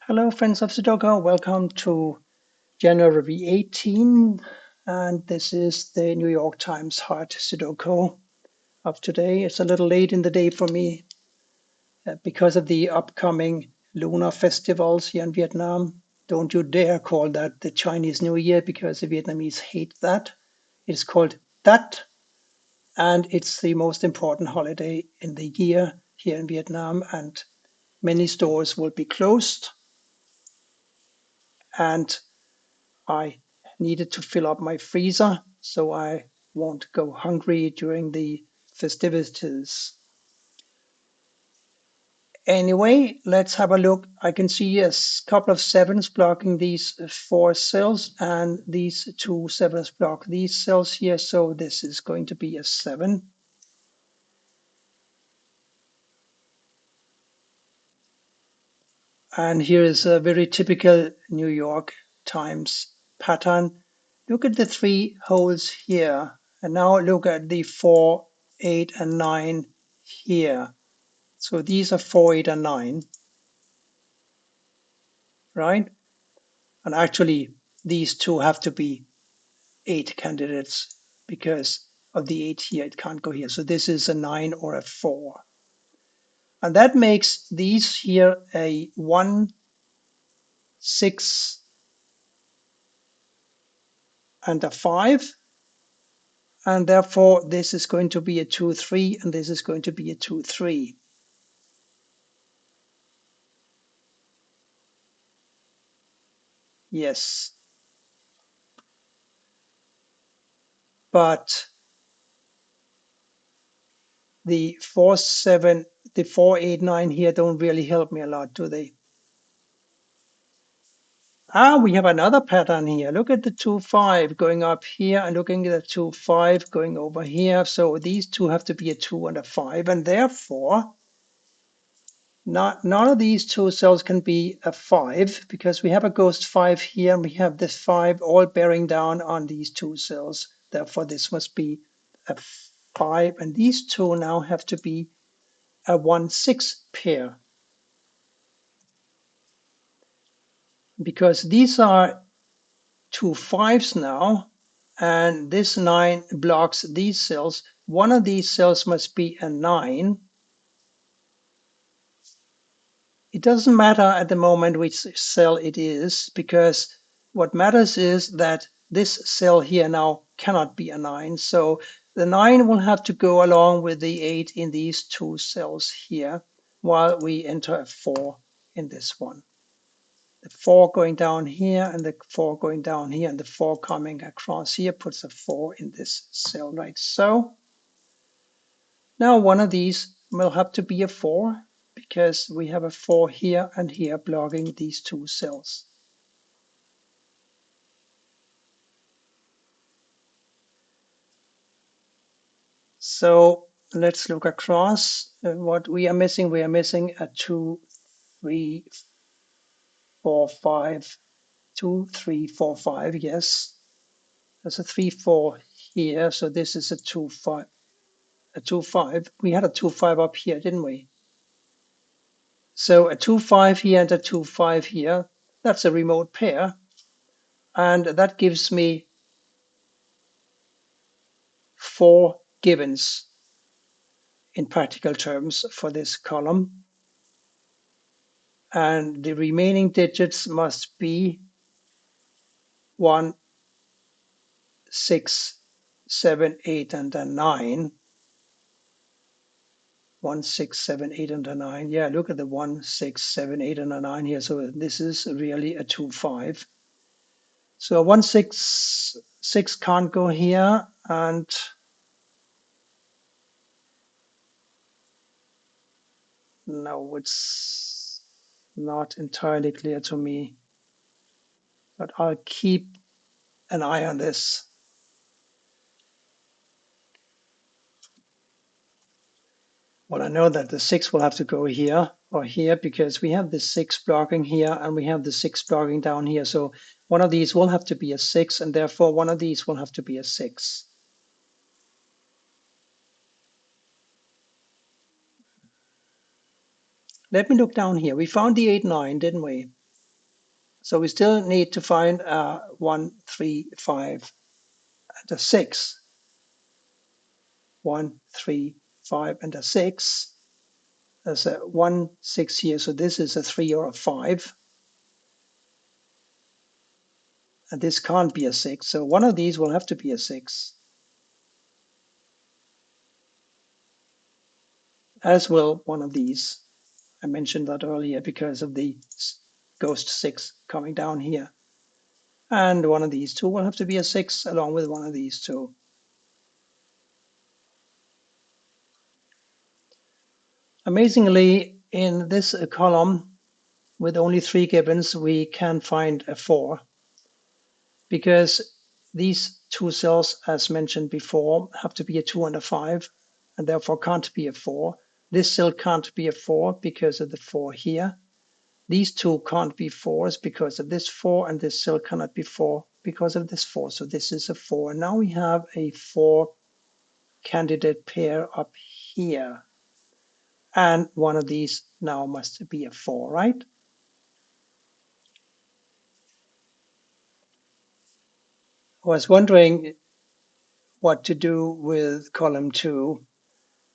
Hello, friends of Sudoku. Welcome to January 18, and this is the New York Times Hard Sudoku of today. It's a little late in the day for me because of the upcoming lunar festivals here in Vietnam. Don't you dare call that the Chinese New Year because the Vietnamese hate that. It's called Tat, and it's the most important holiday in the year here in Vietnam, and many stores will be closed. And I needed to fill up my freezer so I won't go hungry during the festivities. Anyway, let's have a look. I can see a couple of sevens blocking these four cells, and these two sevens block these cells here. So this is going to be a 7. And here is a very typical New York Times pattern. Look at the 3 holes here. And now look at the 4, 8, and 9 here. So these are 4, 8, and 9, right? And actually, these two have to be 8 candidates because of the 8 here. It can't go here. So this is a 9 or a 4. And that makes these here a 1, 6, and a 5. And therefore, this is going to be a 2, 3, and this is going to be a 2, 3. Yes. But the 4, 7, the 4, 8, 9 here don't really help me a lot, do they? We have another pattern here. Look at the 2, 5 going up here and looking at the 2, 5 going over here. So these two have to be a 2 and a 5, and therefore none of these two cells can be a 5 because we have a ghost 5 here and we have this 5 all bearing down on these two cells. Therefore, this must be a 5, and these two now have to be a 1, 6 pair because these are 2 5s now, and this 9 blocks these cells. One of these cells must be a 9. It doesn't matter at the moment which cell it is, because what matters is that this cell here now cannot be a 9. So the 9 will have to go along with the 8 in these two cells here, while we enter a 4 in this one. The 4 going down here and the 4 going down here, and the 4 coming across here puts a 4 in this cell like so. Now one of these will have to be a 4 because we have a 4 here and here blocking these two cells. So let's look across what we are missing. We are missing a 2, 3, 4, 5, 2, 3, 4, 5. Yes, there's a 3, 4 here. So this is a 2, 5. A 2, 5. We had a 2, 5 up here, didn't we? So a 2, 5 here and a 2, 5 here. That's a remote pair. And that gives me 4 givens in practical terms for this column. And the remaining digits must be 1, 6, 7, 8, and a 9. 1, 6, 7, 8, and a 9. Yeah, look at the 1, 6, 7, 8, and a 9 here. So this is really a 2, 5. So 1, 6, 6 can't go here, and no, it's not entirely clear to me, but I'll keep an eye on this. Well, I know that the 6 will have to go here or here because we have the 6 blocking here and we have the 6 blocking down here. So one of these will have to be a 6, and therefore one of these will have to be a 6. Let me look down here. We found the 8, 9, didn't we? So we still need to find 1, 3, 5, and a 6. 1, 3, 5, and a 6. There's a 1, 6 here, so this is a 3 or a 5. And this can't be a 6, so one of these will have to be a 6. As will one of these. I mentioned that earlier because of the ghost 6 coming down here. And one of these two will have to be a 6 along with one of these two. Amazingly, in this column with only 3 gibbons, we can find a 4 because these two cells, as mentioned before, have to be a 2 and a 5 and therefore can't be a 4. This cell can't be a 4 because of the 4 here. These two can't be 4s because of this 4, and this cell cannot be 4 because of this 4. So this is a 4. And now we have a 4 candidate pair up here. And one of these now must be a 4, right? I was wondering what to do with column 2,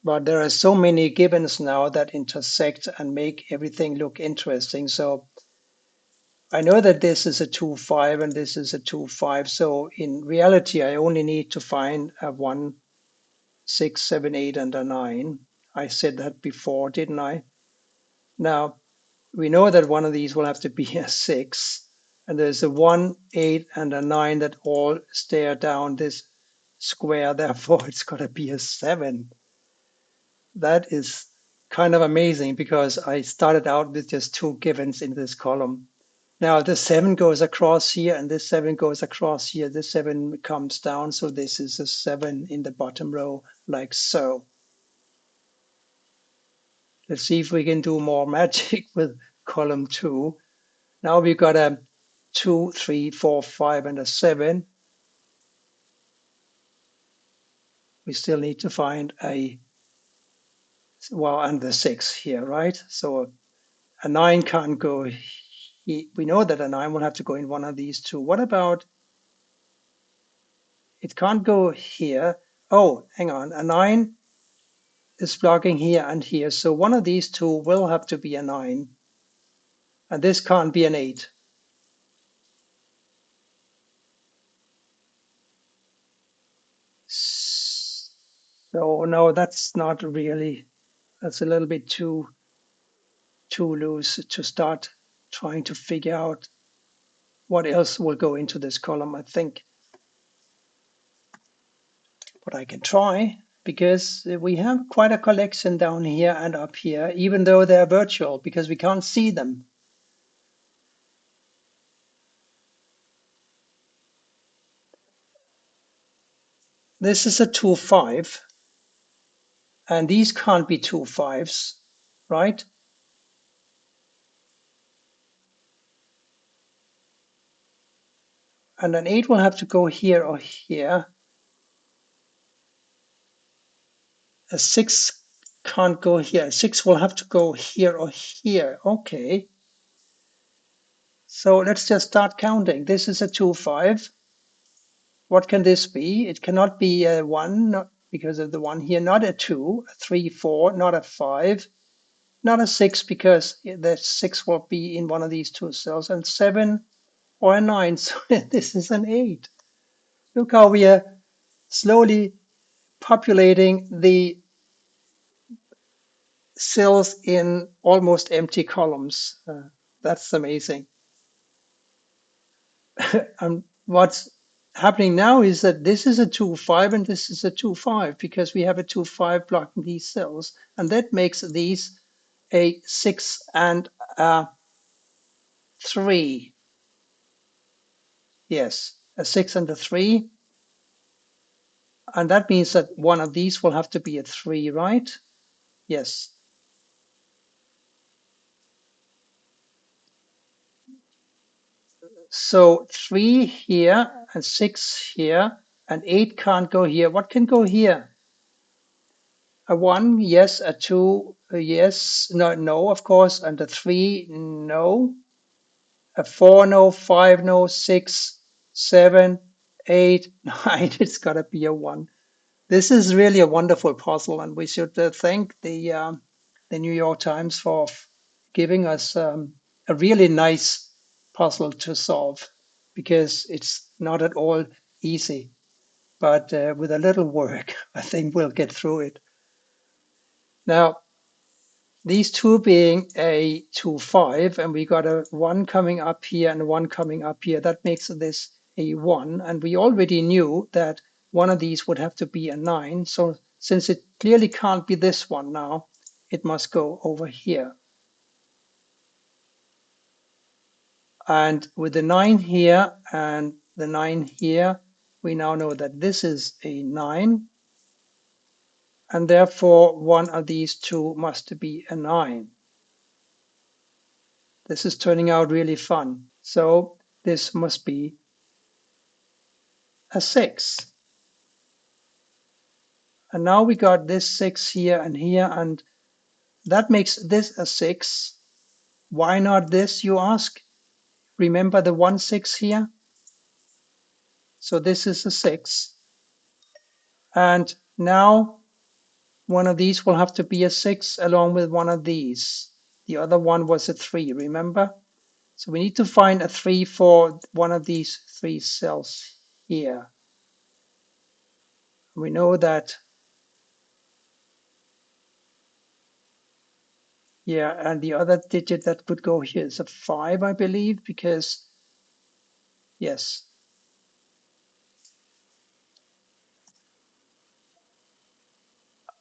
but there are so many gibbons now that intersect and make everything look interesting. So I know that this is a 2, 5 and this is a 2, 5. So in reality, I only need to find a 1, 6, 7, 8, and a 9. I said that before, didn't I? Now, we know that one of these will have to be a 6, and there's a 1, 8, and a 9 that all stare down this square, therefore it's got to be a 7. That is kind of amazing because I started out with just 2 givens in this column. Now the 7 goes across here, and this 7 goes across here. This 7 comes down, so this is a 7 in the bottom row, like so. Let's see if we can do more magic with column 2. Now we've got a 2, 3, 4, 5, and a 7. We still need to find a, well, and the 6 here, right? So a 9 can't go. We know that a 9 will have to go in one of these two. What about, it can't go here. Oh, hang on. A 9 is blocking here and here. So one of these two will have to be a 9. And this can't be an 8. So no, that's not really, that's a little bit too loose to start trying to figure out what else will go into this column, I think. But I can try because we have quite a collection down here and up here, even though they're virtual because we can't see them. This is a 2, 5, and these can't be 2 5s, right? And an 8 will have to go here or here. A 6 can't go here. A 6 will have to go here or here. Okay. So let's just start counting. This is a 2, 5. What can this be? It cannot be a 1 not because of the 1 here, not a 2, a 3, 4, not a 5, not a 6 because the 6 will be in one of these two cells, and 7 or a 9. So this is an 8. Look how we are slowly populating the cells in almost empty columns. That's amazing. What's happening now is that this is a 2, 5 and this is a 2, 5 because we have a 2, 5 blocking these cells. And that makes these a 6 and a 3. Yes, a 6 and a 3. And that means that one of these will have to be a 3, right? Yes. So 3 here and 6 here and 8 can't go here. What can go here? A 1, yes. A 2, yes. No, no, of course. And a 3, no. A 4, no, 5, no, 6, 7, 8, 9. It's got to be a 1. This is really a wonderful puzzle, and we should thank the New York Times for giving us a really nice puzzle to solve, because it's not at all easy. But with a little work, I think we'll get through it. Now, these two being a 2, 5, and we got a 1 coming up here and a 1 coming up here, that makes this a 1. And we already knew that one of these would have to be a 9. So since it clearly can't be this one now, it must go over here. And with the 9 here and the 9 here, we now know that this is a 9. And therefore, one of these two must be a 9. This is turning out really fun. So this must be a 6. And now we got this 6 here and here, and that makes this a 6. Why not this, you ask? Remember the 1, 6 here? So this is a 6. And now one of these will have to be a 6 along with one of these. The other one was a 3, remember? So we need to find a 3 for one of these 3 cells here. We know that, yeah, and the other digit that could go here is a 5, I believe, because, yes.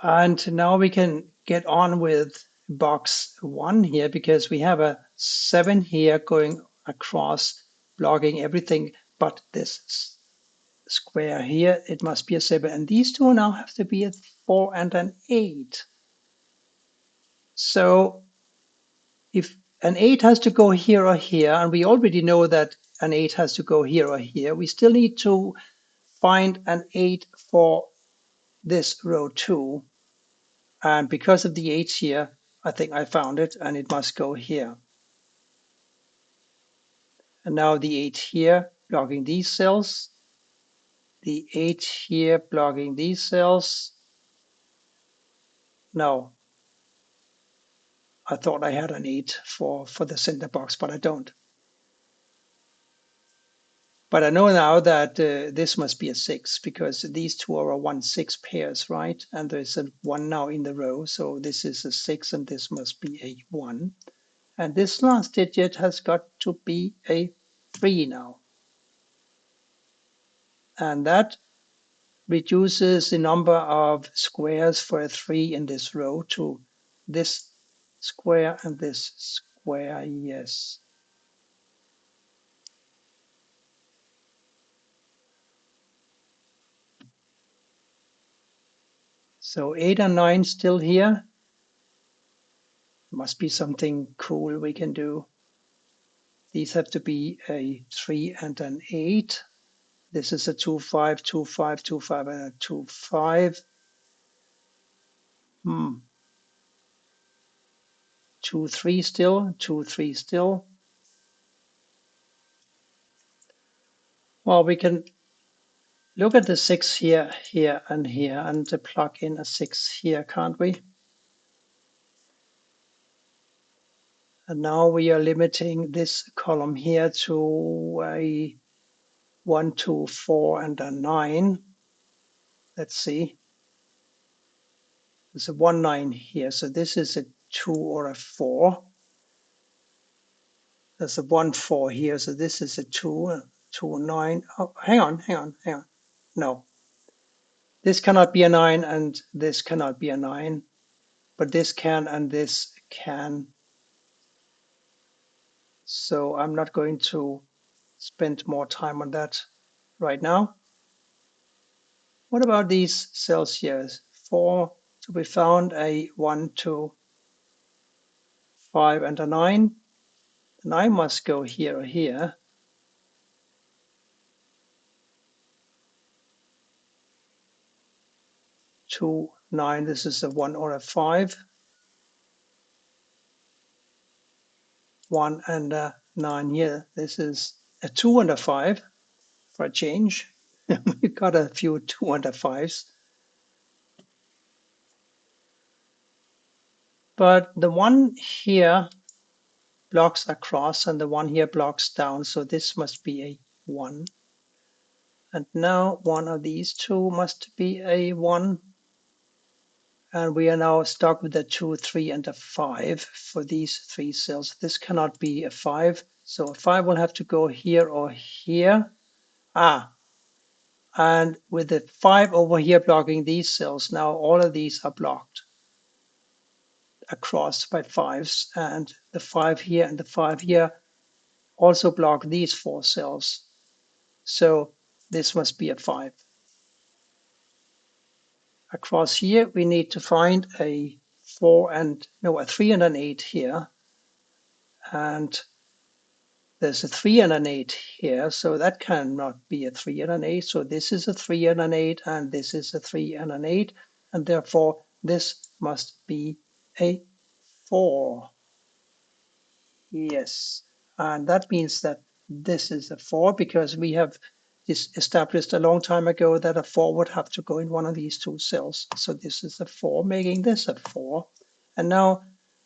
And now we can get on with box 1 here, because we have a 7 here going across, blocking everything but this square here. It must be a 7. And these two now have to be a 4 and an 8. So if an 8 has to go here or here, and we already know that an 8 has to go here or here, we still need to find an 8 for this row 2. And because of the 8 here, I think I found it, and it must go here. And now the 8 here blocking these cells, the 8 here blocking these cells. No, I thought I had an 8 for the center box, but I don't. But I know now that this must be a 6, because these two are a 1, 6 pairs, right? And there's a 1 now in the row, so this is a 6 and this must be a 1. And this last digit has got to be a 3 now. And that reduces the number of squares for a 3 in this row to this square and this square, yes. So 8 and 9 still here. Must be something cool we can do. These have to be a 3 and an 8. This is a 2, 5, 2, 5, 2, 5, and a 2, 5. 2, 3 still, 2, 3 still. Well, we can look at the 6 here, here, and here, and plug in a 6 here, can't we? And now we are limiting this column here to a 1, 2, 4, and a 9. Let's see. There's a 1, 9 here, so this is a 2 or a 4. There's a 1, 4 here, so this is a 2, 2, 9. Oh, hang on. No, this cannot be a 9, and this cannot be a 9, but this can and this can. So I'm not going to spend more time on that right now. What about these cells here? 4 to be found, a 1, 2, 5, and a 9. The 9 must go here or here. 2, 9, this is a 1 or a 5. 1 and a 9 here. This is a 2 and a 5 for a change. We got a few 2 and a 5s. But the one here blocks across and the one here blocks down. So this must be a 1. And now one of these two must be a 1. And we are now stuck with a 2, 3, and a 5 for these 3 cells. This cannot be a 5. So a 5 will have to go here or here. And with the 5 over here blocking these cells, now all of these are blocked across by 5s. And the 5 here and the 5 here also block these 4 cells. So this must be a 5. Across here, we need to find a 3 and an 8 here. And there's a 3 and an 8 here, so that cannot be a 3 and an 8. So this is a 3 and an 8, and this is a 3 and an 8, and therefore this must be a 4. Yes, and that means that this is a 4 because we have established a long time ago that a 4 would have to go in one of these 2 cells. So this is a 4, making this a 4. And now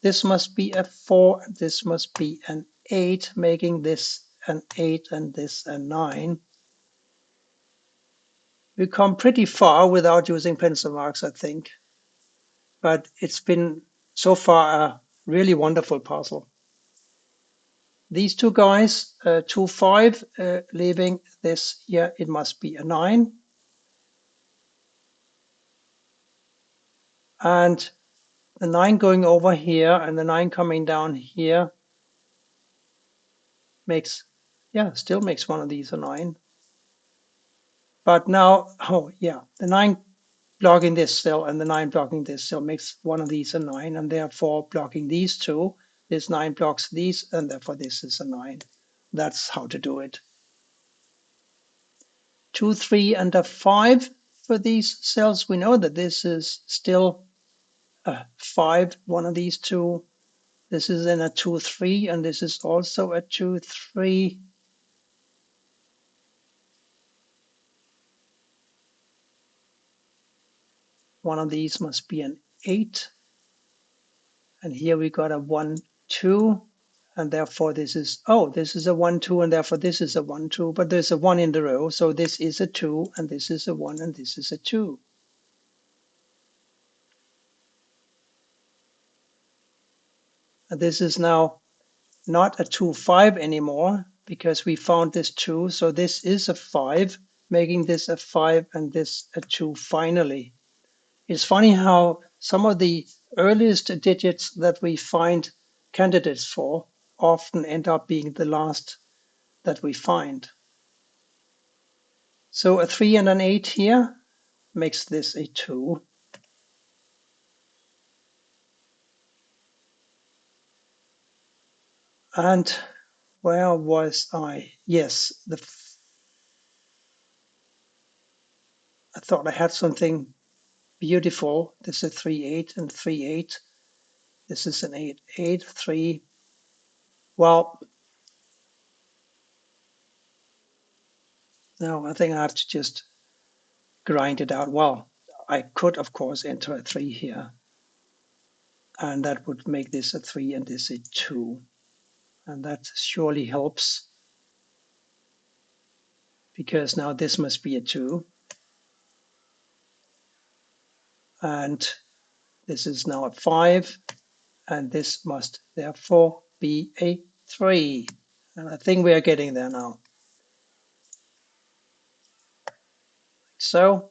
this must be a 4, this must be an 8, making this an 8 and this a 9. We come pretty far without using pencil marks, I think. But it's been so far a really wonderful puzzle. These 2 guys, 2, 5, leaving this here, it must be a 9. And the 9 going over here and the 9 coming down here makes, still makes one of these a 9. But now, the 9 blocking this cell and the 9 blocking this cell makes one of these a 9, and therefore blocking these 2, this 9 blocks these, and therefore this is a 9. That's how to do it. 2, 3, and a 5 for these cells. We know that this is still a 5, one of these 2. This is in a 2, 3, and this is also a 2, 3. One of these must be an 8. And here we got a 1, 2. And therefore this is a 1, 2, and therefore this is a 1, 2. But there's a 1 in the row, so this is a 2, and this is a 1, and this is a 2. And this is now not a 2, 5 anymore, because we found this 2. So this is a 5, making this a 5 and this a 2 finally. It's funny how some of the earliest digits that we find candidates for often end up being the last that we find. So a 3 and an 8 here makes this a 2. And where was I? Yes, I thought I had something beautiful. This is 3, 8 and 3, 8. This is an 8, 8, 3. Well, no, I think I have to just grind it out. Well, I could, of course, enter a 3 here. And that would make this a 3 and this a 2. And that surely helps, because now this must be a 2. And this is now a 5. And this must therefore be a 3. And I think we are getting there now. So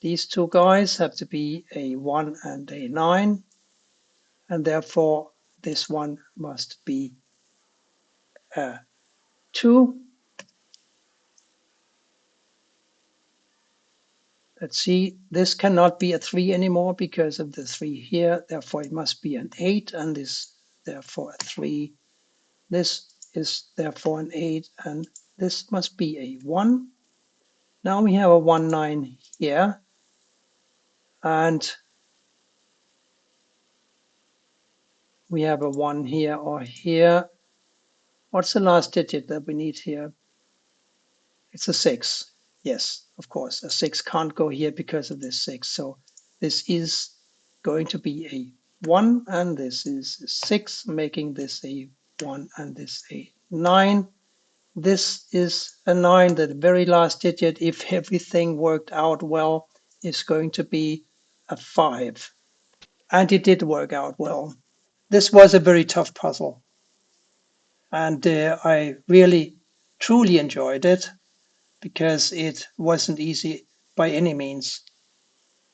these 2 guys have to be a 1 and a 9. And therefore this one must be a 2. Let's see, this cannot be a 3 anymore because of the 3 here. Therefore, it must be an 8, and this, therefore, a 3. This is therefore an 8, and this must be a 1. Now we have a 1, 9 here, and we have a 1 here or here. What's the last digit that we need here? It's a 6. Yes, of course. A 6 can't go here because of this 6. So this is going to be a 1, and this is a 6, making this a 1 and this a 9. This is a 9. The very last digit, if everything worked out well, is going to be a 5. And it did work out well. This was a very tough puzzle, and I really, truly enjoyed it because it wasn't easy by any means.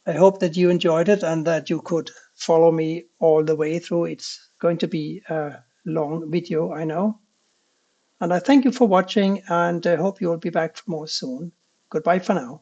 I hope that you enjoyed it and that you could follow me all the way through. It's going to be a long video, I know. And I thank you for watching, and I hope you will be back for more soon. Goodbye for now.